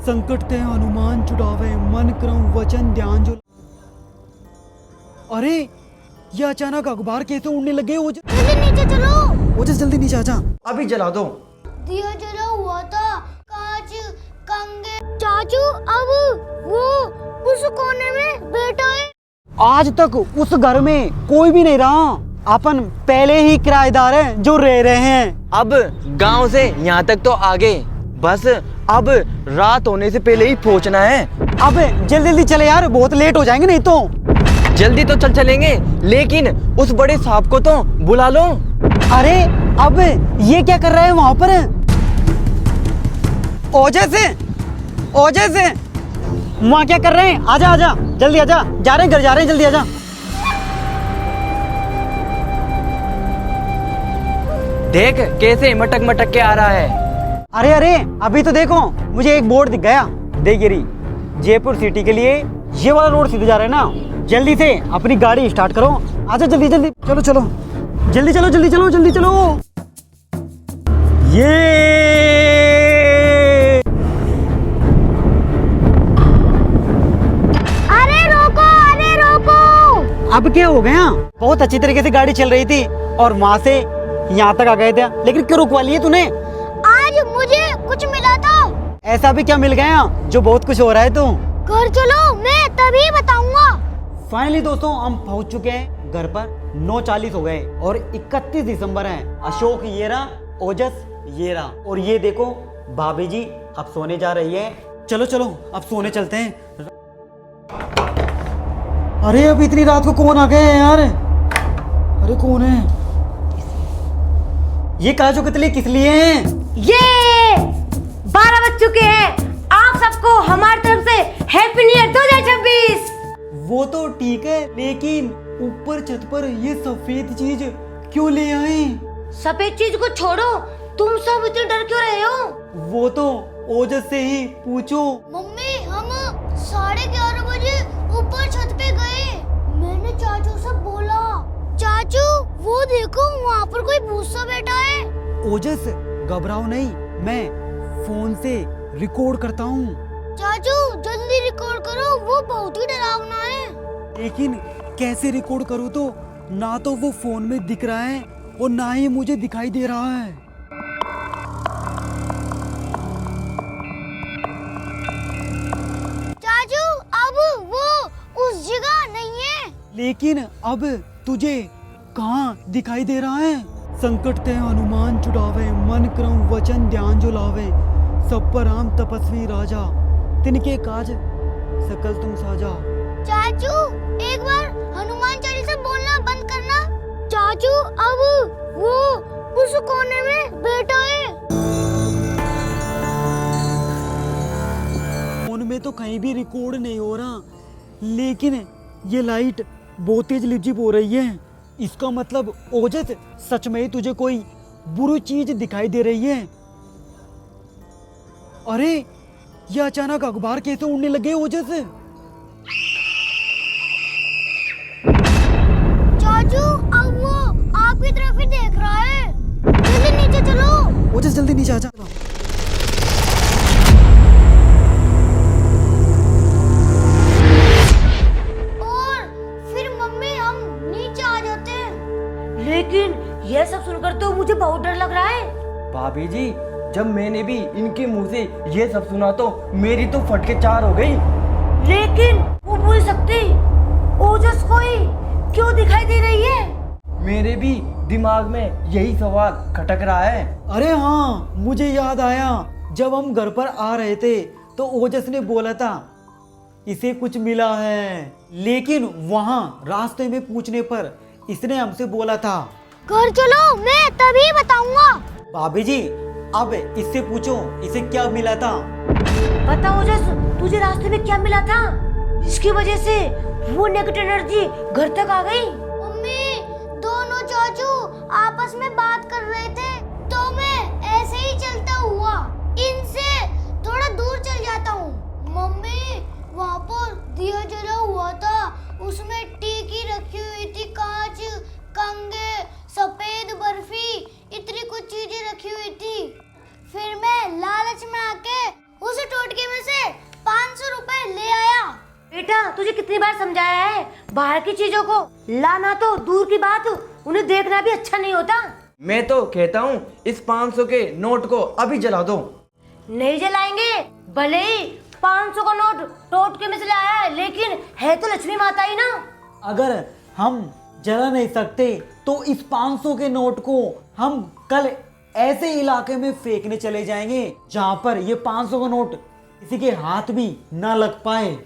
संकट ते हनुमान छुड़ावे, मन क्रम वचन ध्यान जो। अरे ये अचानक अखबार कैसे उड़ने लगे? जल्दी नीचे चलो। ओजस जल्दी नीचे आजा, अभी जला दो। दिया जला हुआ था, कांच कंगे। चाचू अब वो उस कोने में बैठा है। आज तक उस घर में कोई भी नहीं रहा, अपन पहले ही किराएदार हैं जो रह रहे हैं। अब गांव से यहाँ तक तो आ गए, बस अब रात होने से पहले ही पहुँचना है। अब जल्दी जल्दी चले यार, बहुत लेट हो जाएंगे नहीं तो। जल्दी तो चलेंगे, लेकिन उस बड़े सांप को तो बुला लो। अरे अब ये क्या कर रहा है वहां पर? ओजस वहां क्या कर रहे हैं? आजा आजा जल्दी आजा, जा रहे हैं घर जा रहे हैं, जल्दी आजा। देख कैसे मटक मटक के आ रहा है। अरे अभी तो देखो, मुझे एक बोर्ड दिख गया। देख गिरी, जयपुर सिटी के लिए ये वाला रोड सीधे जा रहा है ना। जल्दी से अपनी गाड़ी स्टार्ट करो, आजा जल्दी जल्दी, चलो जल्दी चलो। ये अरे रोको। अब क्या हो गया? बहुत अच्छी तरीके से गाड़ी चल रही थी और वहां से यहाँ तक आ गए थे, लेकिन क्यों रुकवा लिए तूने? आज मुझे कुछ मिला था। ऐसा भी क्या मिल गया जो बहुत कुछ हो रहा है? तू घर चलो, मैं तभी बताऊंगा। फाइनली दोस्तों हम पहुंच चुके हैं घर पर। 9:40 हो गए और 31 दिसंबर है। अशोक ये रहा, ओजस ये रहा, और ये देखो भाभी जी अब सोने जा रही है। चलो अब सोने चलते हैं। अरे अब इतनी रात को कौन आ गए हैं यार? अरे कौन है ये? काजू कतली किस लिए हैं? ये 12 बज चुके हैं। आप सबको हमारी तरफ से हैप्पी न्यू ईयर 2026। वो तो ठीक है, लेकिन ऊपर छत पर ये सफेद चीज क्यों ले आए? सफेद चीज को छोड़ो, तुम सब इतने डर क्यों रहे हो? वो तो ओजस से ही पूछो। मम्मी हम 11:30 बजे ऊपर छत पे गए। मैंने चाचू से बोला, चाचू वो देखो वहाँ पर कोई भूत सा बैठा है। ओजस घबराओ नहीं, मैं फोन से रिकॉर्ड करता हूँ। चाचू जल्दी रिकॉर्ड करो, वो बहुत ही डरावना है। लेकिन कैसे रिकॉर्ड करूँ? तो ना तो वो फोन में दिख रहा है और ना ही मुझे दिखाई दे रहा है। चाचू अब वो उस जगह नहीं है। लेकिन अब तुझे कहाँ दिखाई दे रहा है? संकट ते हनुमान छुड़ावे, मन क्रम वचन ध्यान जो लावे, सब पर राम तपस्वी राजा, तिनके काज सकल तुम साजा। चाचू एक बार हनुमान चालीसा बोलना बंद करना। चाचू अब वो उस कोने में बैठा है। फोन में तो कहीं भी रिकॉर्ड नहीं हो रहा, लेकिन ये लाइट बहुत तेज लिपजिप हो रही है। इसका मतलब ओजस सच में ही तुझे कोई बुरी चीज दिखाई दे रही है। अरे ये अचानक अखबार कैसे उड़ने लगे ओजस? चाचू अब वो आपकी तरफ ही देख रहा है। जल्दी नीचे चलो। ओजस जल्दी नीचे आजा। और फिर मम्मी हम नीचे आ जाते हैं। लेकिन यह सब सुनकर तो मुझे बहुत डर लग रहा है। भाभी जी जब मैंने भी इनके मुंह से ये सब सुना तो मेरी तो फटके 4 हो गई। लेकिन वो पूरी शक्ति ओजस को ही क्यों दिखाई दे रही है? मेरे भी दिमाग में यही सवाल खटक रहा है। अरे हाँ, मुझे याद आया, जब हम घर पर आ रहे थे तो ओजस ने बोला था इसे कुछ मिला है, लेकिन वहाँ रास्ते में पूछने पर इसने हमसे बोला था घर चलो, मैं तभी बताऊंगा। भाभी जी अब इससे पूछो इसे क्या मिला था। बता ओजस, तुझे रास्ते में क्या मिला था जिसकी वजह से वो नेगेटिव एनर्जी घर तक आ गई? मम्मी दोनों चाचू आपस में बात कर रहे थे, तो मैं ऐसे ही चलता हुआ इनसे थोड़ा दूर चल जाता हूँ। मम्मी वहाँ पर दिया जला हुआ था, उसमें टीकी रखी हुई थी, कांच कंगे सफेद बर्फी इतनी कुछ चीजें रखी हुई थी। फिर मैं लालच में आके उस टोटके में से बेटा तुझे कितनी बार समझाया है, बाहर की चीजों को लाना तो दूर की बात, उन्हें देखना भी अच्छा नहीं होता। मैं तो कहता हूँ इस 500 के नोट को अभी जला दो। नहीं जलाएंगे, भले ही 500 का नोट टोटके में से लाया है, लेकिन है तो लक्ष्मी माता ही ना। अगर हम जला नहीं सकते तो इस 500 के नोट को हम कल ऐसे इलाके में फेंकने चले जाएंगे जहां पर ये 500 का नोट किसी के हाथ भी ना लग पाए।